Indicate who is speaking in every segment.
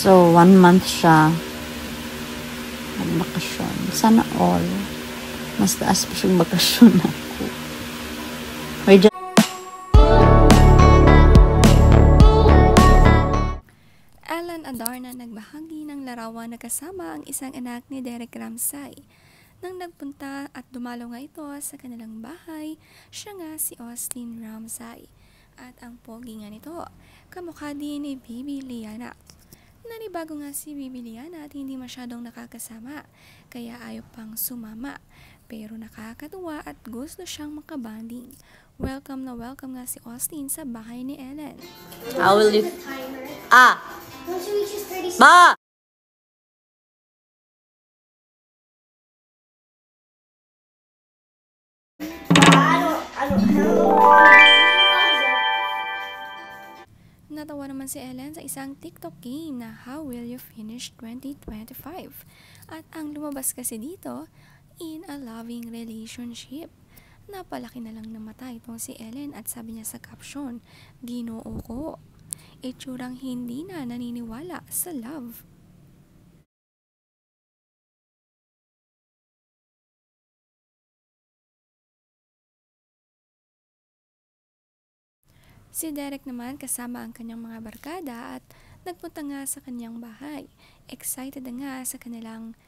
Speaker 1: So, 1 month siya nagbakasyon. Sana all. Mas taas pa siyang bakasyon ako.
Speaker 2: Ellen Adarna nagbahagi ng larawan na kasama ang isang anak ni Derek Ramsay. Nang nagpunta at dumalo nga ito sa kanilang bahay, siya nga si Austin Ramsay. At ang pogi nga nito, kamukha din ni Bibi Liana. Nanibago nga si Bibi Liana at hindi masyadong nakakasama, kaya ayaw pang sumama. Pero nakakatuwa at gusto siyang makabanding. Welcome na welcome nga si Austin sa bahay ni Ellen.
Speaker 1: How will you...
Speaker 3: Once it reaches 30 seconds.
Speaker 1: Ma!
Speaker 3: I don't know.
Speaker 2: Natawa naman si Ellen sa isang TikTok game na How Will You Finish 2025? At ang lumabas kasi dito, in a loving relationship. Napalaki na lang na mata itong si Ellen at sabi niya sa caption, Ginoo ko. Itsurang hindi na naniniwala sa love. Si Derek naman kasama ang kanyang mga barkada at nagpunta nga sa kanyang bahay. Excited na nga sa kanilang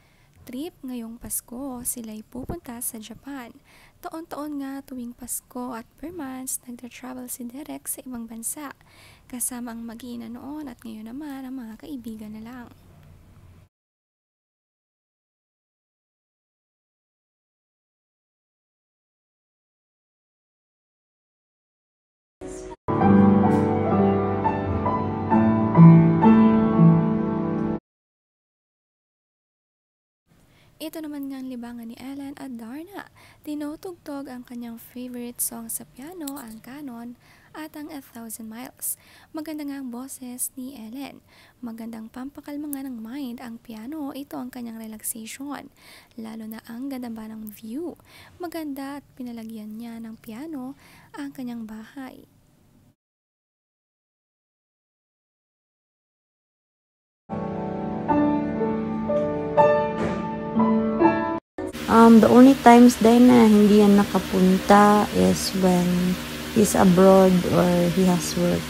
Speaker 2: trip ngayong Pasko. Sila'y pupunta sa Japan. Taon-taon nga tuwing Pasko at per months, nagtra-travel si Derek sa ibang bansa. Kasama ang mag-iina noon at ngayon naman ang mga kaibigan na lang. Ito naman nga ang libangan ni Ellen Adarna. Tinutugtog ang kanyang favorite song sa piano, ang Canon, at ang 1,000 Miles. Maganda nga ang boses ni Ellen. Magandang pampakalma nga ng mind ang piano. Ito ang kanyang relaxation. Lalo na ang ganda ba ng view. Maganda at pinalagyan niya ng piano ang kanyang bahay.
Speaker 1: The only times din na hindi yan nakapunta is when he's abroad or he has work.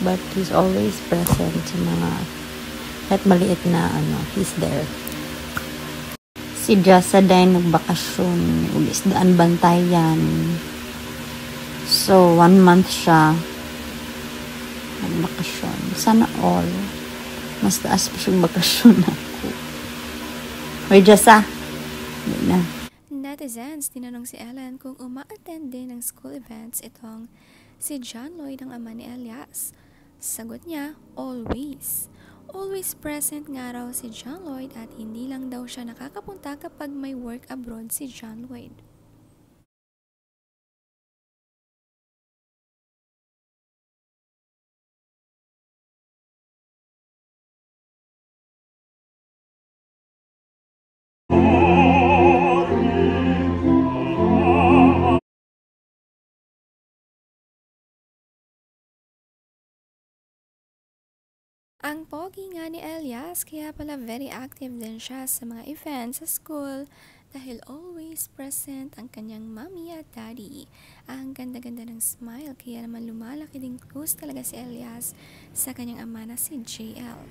Speaker 1: But he's always present sa mga kahit maliit na he's there. Si Jessa din nagbakasyon, ulisdaan bantayan. So, 1 month siya nagbakasyon. Sana all. Mas taas pa siyang bakasyon ako. Hoy, Jessa. Hindi na.
Speaker 2: Netizens, tinanong si Ellen kung uma-attend din ng school events itong si John Lloyd ang ama ni Elias. Sagot niya, always. Always present nga raw si John Lloyd at hindi lang daw siya nakakapunta kapag may work abroad si John Lloyd. Ang pogi nga ni Elias, kaya pala very active din siya sa mga events sa school dahil always present ang kanyang mommy at daddy. Ang ganda-ganda ng smile, kaya naman lumalaki din close talaga si Elias sa kanyang ama na si JL.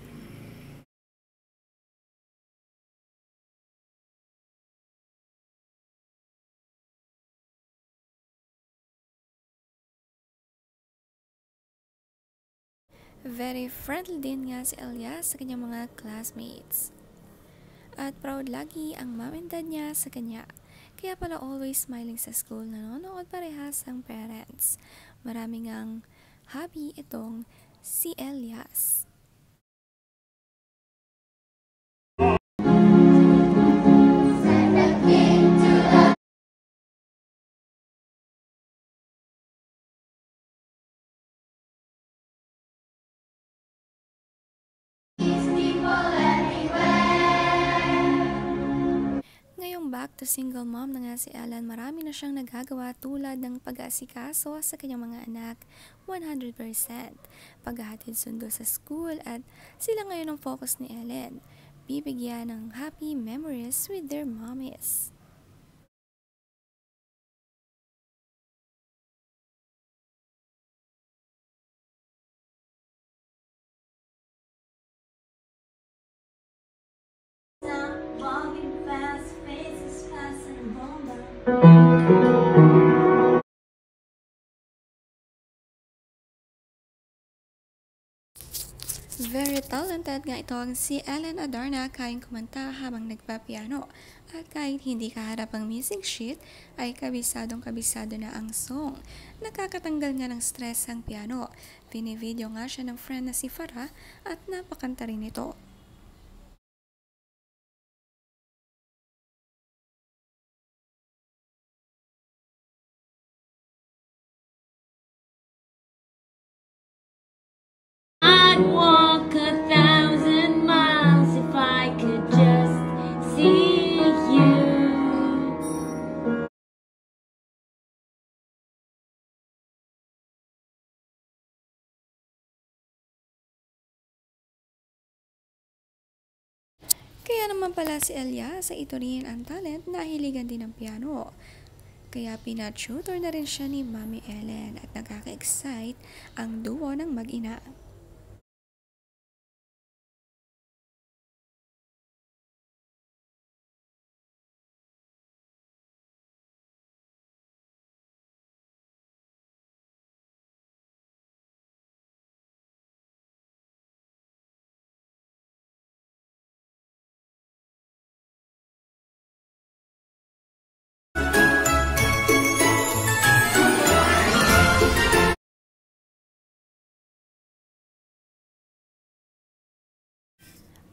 Speaker 2: Very friendly din nga si Elias sa kanyang mga classmates. At proud lagi ang mom and dad niya sa kanya. Kaya pala always smiling sa school, nanonood parehas ang parents. Maraming ang hobby itong si Elias. back to single mom na nga si Ellen, marami na siyang nagagawa tulad ng pag-aasikaso sa kanyang mga anak 100%, paghahatid sundo sa school at sila ngayon ang focus ni Ellen. Bibigyan ng happy memories with their mommies.
Speaker 1: Walking fast, faces passing bomba.
Speaker 2: Very talented nga itong si Ellen Adarna kayang kumanta habang nagpapiano. At kahit hindi kaharap ang music sheet, ay kabisado na ang song. Nakakatanggal nga ng stress ang piano. Binivideo nga siya ng friend na si Farah at napakanta rin ito.
Speaker 1: I'd walk 1,000 miles if I could just see you.
Speaker 2: Kaya naman pala si Elia sa ito rin ang talent na hiligan din ng piano. Kaya pinatutor na rin siya ni Mami Ellen at nakaka-excite ang duo ng mag-ina.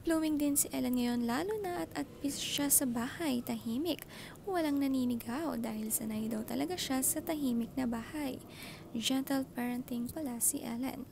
Speaker 2: Blooming din si Ellen ngayon lalo na at peace siya sa bahay, tahimik. Walang naninigaw dahil sanay daw talaga siya sa tahimik na bahay. Gentle parenting pala si Ellen.